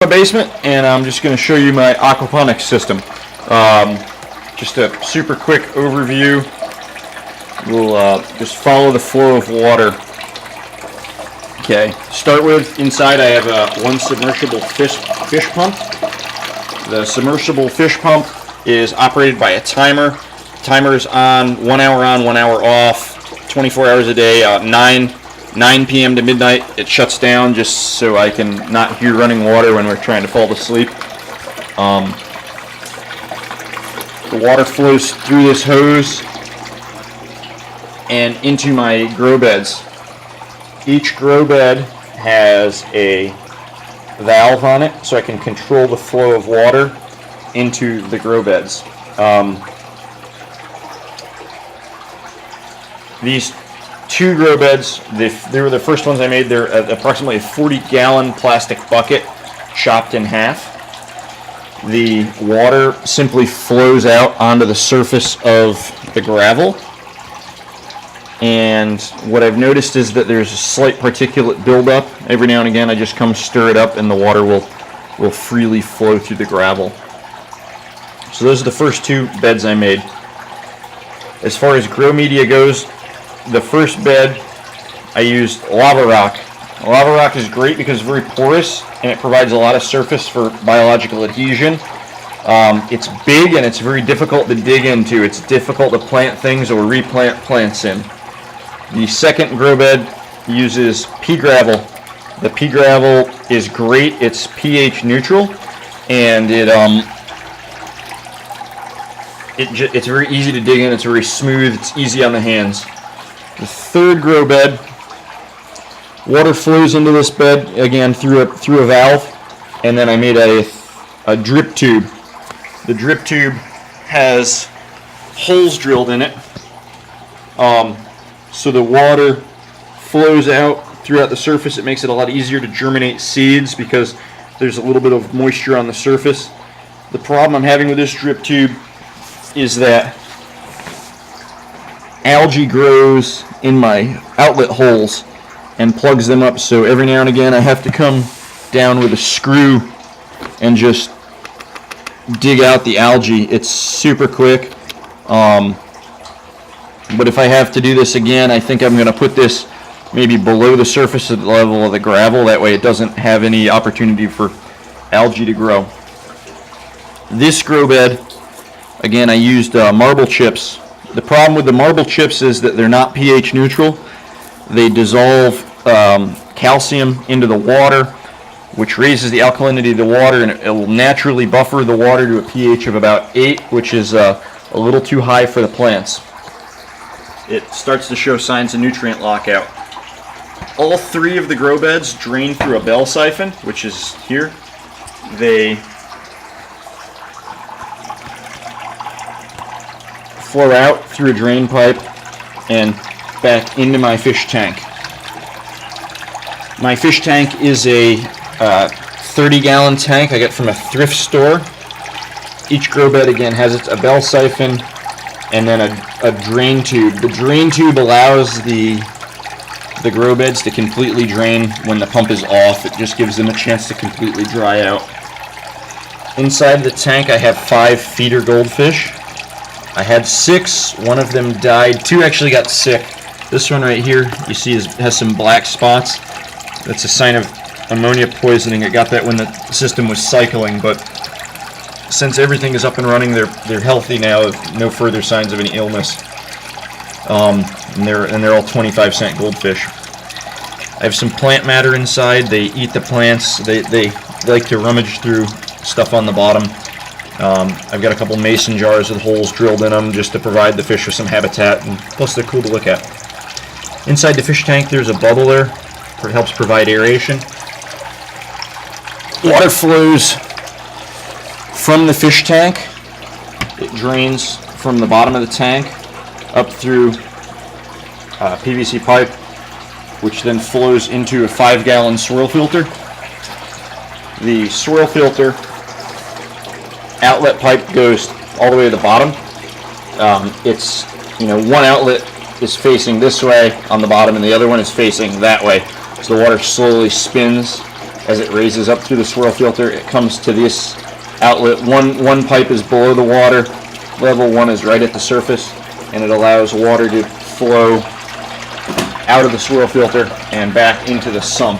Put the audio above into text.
My basement, and I'm just going to show you my aquaponics system. Just a super quick overview. We'll just follow the flow of water. Okay, start with inside I have one submersible fish pump. The submersible fish pump is operated by a timer. The timer is on 1 hour on, 1 hour off, 24 hours a day, 9 p.m. to midnight. It shuts down just so I can not hear running water when we're trying to fall asleep. The water flows through this hose and into my grow beds. Each grow bed has a valve on it so I can control the flow of water into the grow beds. These two grow beds, they were the first ones I made. They're approximately a 40-gallon plastic bucket chopped in half. The water simply flows out onto the surface of the gravel. And what I've noticed is that there's a slight particulate buildup. Every now and again I just come stir it up and the water will freely flow through the gravel. So those are the first two beds I made. As far as grow media goes, the first bed I used lava rock. Lava rock is great because it's very porous and it provides a lot of surface for biological adhesion. It's big and it's very difficult to dig into. It's difficult to plant things or replant plants in. The second grow bed uses pea gravel. The pea gravel is great. It's pH neutral and it's very easy to dig in. It's very smooth. It's easy on the hands. The third grow bed, water flows into this bed again through a valve, and then I made a drip tube. The drip tube has holes drilled in it, so the water flows out throughout the surface. It makes it a lot easier to germinate seeds because there's a little bit of moisture on the surface. The problem I'm having with this drip tube is that algae grows in my outlet holes and plugs them up, so every now and again I have to come down with a screw and just dig out the algae. It's super quick, but if I have to do this again, I think I'm going to put this maybe below the surface level of the gravel. That way it doesn't have any opportunity for algae to grow. This grow bed, again, I used marble chips. The problem with the marble chips is that they're not pH neutral. They dissolve calcium into the water, which raises the alkalinity of the water, and it will naturally buffer the water to a pH of about 8, which is a little too high for the plants. It starts to show signs of nutrient lockout. All three of the grow beds drain through a bell siphon, which is here. They flow out through a drain pipe and back into my fish tank. My fish tank is a 30-gallon tank I get from a thrift store. Each grow bed again has a bell siphon and then a drain tube. The drain tube allows the grow beds to completely drain when the pump is off. It just gives them a chance to completely dry out. Inside the tank I have 5 feeder goldfish. I had 6, one of them died, 2 actually got sick. This one right here, you see, has some black spots. That's a sign of ammonia poisoning. I got that when the system was cycling, but since everything is up and running, they're healthy now, no further signs of any illness. And they're all 25-cent goldfish. I have some plant matter inside. They eat the plants. They like to rummage through stuff on the bottom. I've got a couple mason jars with holes drilled in them just to provide the fish with some habitat, and plus they're cool to look at. Inside the fish tank there's a bubbler. It helps provide aeration. Water flows from the fish tank. It drains from the bottom of the tank up through a PVC pipe, which then flows into a 5-gallon swirl filter. The swirl filter outlet pipe goes all the way to the bottom. It's, one outlet is facing this way on the bottom and the other one is facing that way. So the water slowly spins as it raises up through the swirl filter, it comes to this outlet. One pipe is below the water level, one is right at the surface, and it allows water to flow out of the swirl filter and back into the sump.